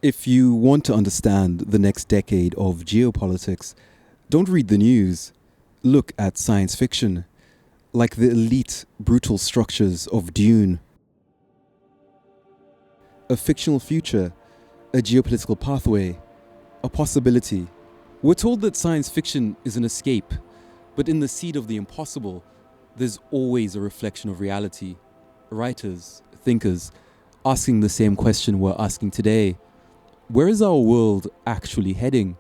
If you want to understand the next decade of geopolitics, don't read the news. Look at science fiction, like the elite, brutal structures of Dune. A fictional future, a geopolitical pathway, a possibility. We're told that science fiction is an escape, but in the seed of the impossible, there's always a reflection of reality. Writers, thinkers, asking the same question we're asking today. Where is our world actually heading?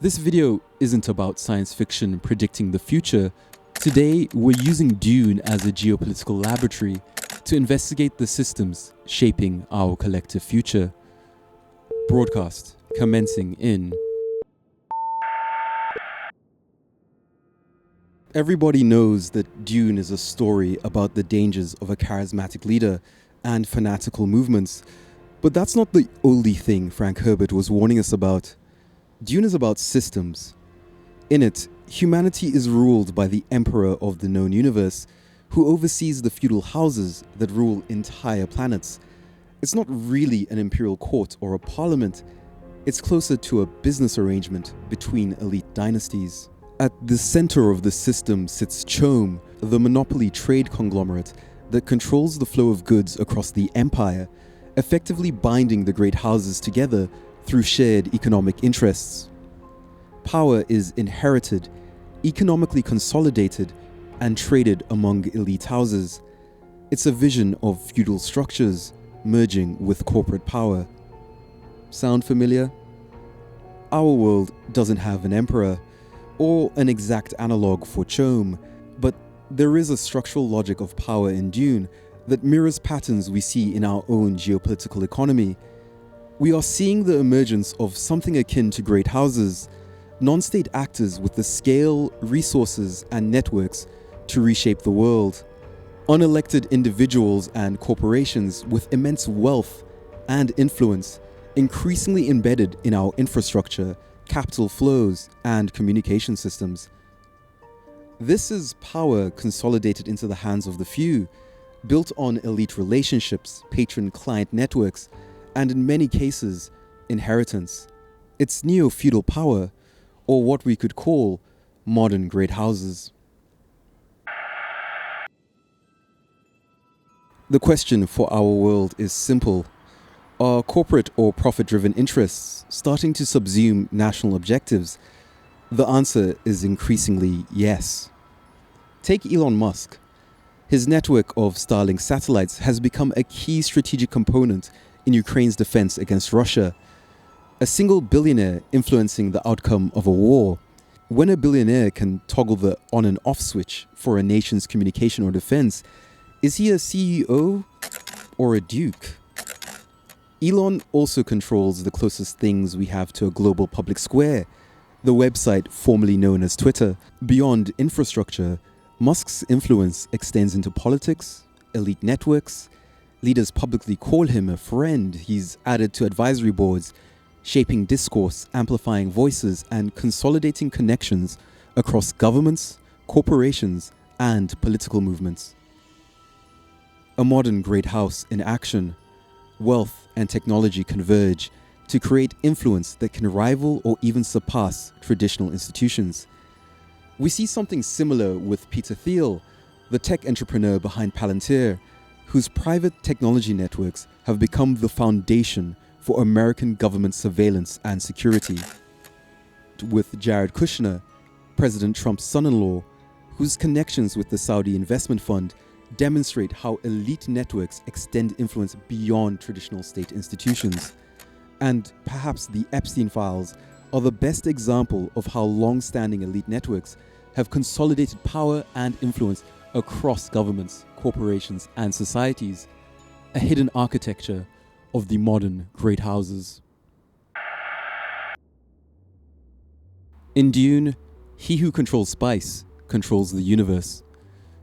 This video isn't about science fiction predicting the future. Today, we're using Dune as a geopolitical laboratory to investigate the systems shaping our collective future. Broadcast commencing in. Everybody knows that Dune is a story about the dangers of a charismatic leader and fanatical movements. But that's not the only thing Frank Herbert was warning us about. Dune is about systems. In it, humanity is ruled by the emperor of the known universe, who oversees the feudal houses that rule entire planets. It's not really an imperial court or a parliament. It's closer to a business arrangement between elite dynasties. At the center of the system sits CHOAM, the monopoly trade conglomerate that controls the flow of goods across the empire, effectively binding the great houses together through shared economic interests. Power is inherited, economically consolidated, and traded among elite houses. It's a vision of feudal structures merging with corporate power. Sound familiar? Our world doesn't have an emperor or an exact analog for CHOAM, but there is a structural logic of power in Dune that mirrors patterns we see in our own geopolitical economy. We are seeing the emergence of something akin to great houses, non-state actors with the scale, resources, and networks to reshape the world. Unelected individuals and corporations with immense wealth and influence, increasingly embedded in our infrastructure, capital flows, and communication systems. This is power consolidated into the hands of the few, built on elite relationships, patron-client networks, and in many cases, inheritance. It's neo-feudal power, or what we could call modern great houses. The question for our world is simple. Are corporate or profit-driven interests starting to subsume national objectives? The answer is increasingly yes. Take Elon Musk. His network of Starlink satellites has become a key strategic component in Ukraine's defense against Russia. A single billionaire influencing the outcome of a war. When a billionaire can toggle the on and off switch for a nation's communication or defense, is he a CEO or a duke? Elon also controls the closest things we have to a global public square, the website formerly known as Twitter. Beyond infrastructure, Musk's influence extends into politics, elite networks. Leaders publicly call him a friend. He's added to advisory boards, shaping discourse, amplifying voices, and consolidating connections across governments, corporations, and political movements. A modern great house in action. Wealth and technology converge to create influence that can rival or even surpass traditional institutions. We see something similar with Peter Thiel, the tech entrepreneur behind Palantir, whose private technology networks have become the foundation for American government surveillance and security. With Jared Kushner, President Trump's son-in-law, whose connections with the Saudi investment fund demonstrate how elite networks extend influence beyond traditional state institutions. And perhaps the Epstein files are the best example of how long-standing elite networks have consolidated power and influence across governments, corporations, and societies, a hidden architecture of the modern great houses. In Dune, he who controls spice controls the universe.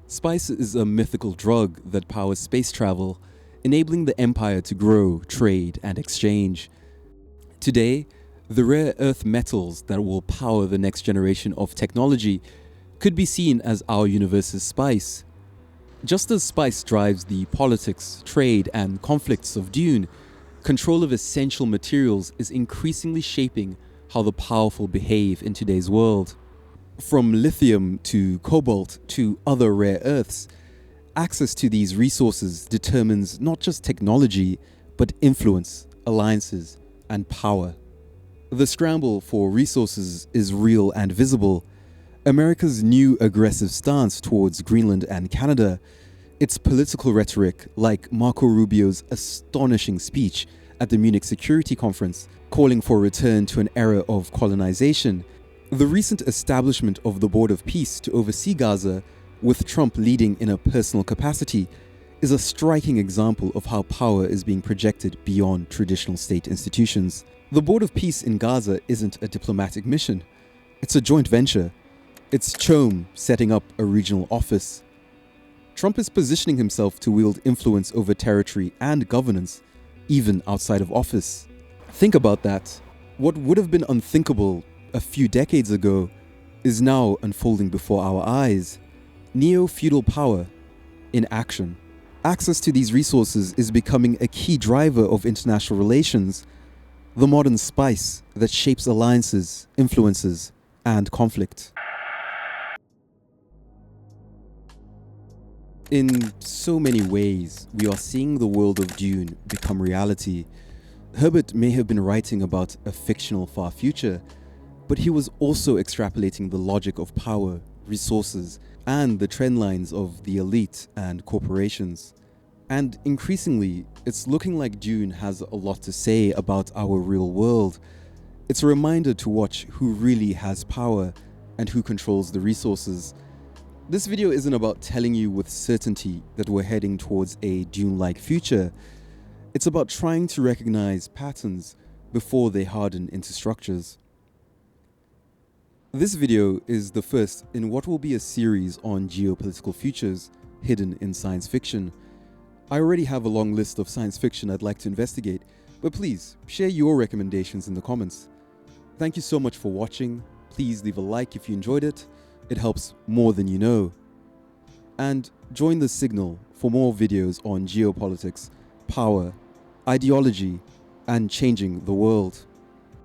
Spice is a mythical drug that powers space travel, enabling the Empire to grow, trade, and exchange. Today, the rare earth metals that will power the next generation of technology could be seen as our universe's spice. Just as spice drives the politics, trade, and conflicts of Dune, Control of essential materials is increasingly shaping how the powerful behave in today's world. From lithium to cobalt to other rare earths, access to these resources determines not just technology, but influence, alliances, and power. The scramble for resources is real and visible. America's new aggressive stance towards Greenland and Canada, its political rhetoric, like Marco Rubio's astonishing speech at the Munich Security Conference, calling for a return to an era of colonization, the recent establishment of the Board of Peace to oversee Gaza, with Trump leading in a personal capacity, is a striking example of how power is being projected beyond traditional state institutions. The Board of Peace in Gaza isn't a diplomatic mission. It's a joint venture. It's CHOAM setting up a regional office. Trump is positioning himself to wield influence over territory and governance, even outside of office. Think about that. What would have been unthinkable a few decades ago is now unfolding before our eyes. Neo-feudal power in action. Access to these resources is becoming a key driver of international relations, the modern spice that shapes alliances, influences, and conflict. In so many ways, we are seeing the world of Dune become reality. Herbert may have been writing about a fictional far future, but he was also extrapolating the logic of power, resources, and the trend lines of the elite and corporations. And increasingly, it's looking like Dune has a lot to say about our real world. It's a reminder to watch who really has power and who controls the resources. This video isn't about telling you with certainty that we're heading towards a Dune-like future. It's about trying to recognize patterns before they harden into structures. This video is the first in what will be a series on geopolitical futures hidden in science fiction. I already have a long list of science fiction I'd like to investigate, but please share your recommendations in the comments. Thank you so much for watching. Please leave a like if you enjoyed it. It helps more than you know. And join the signal for more videos on geopolitics, power, ideology, and changing the world.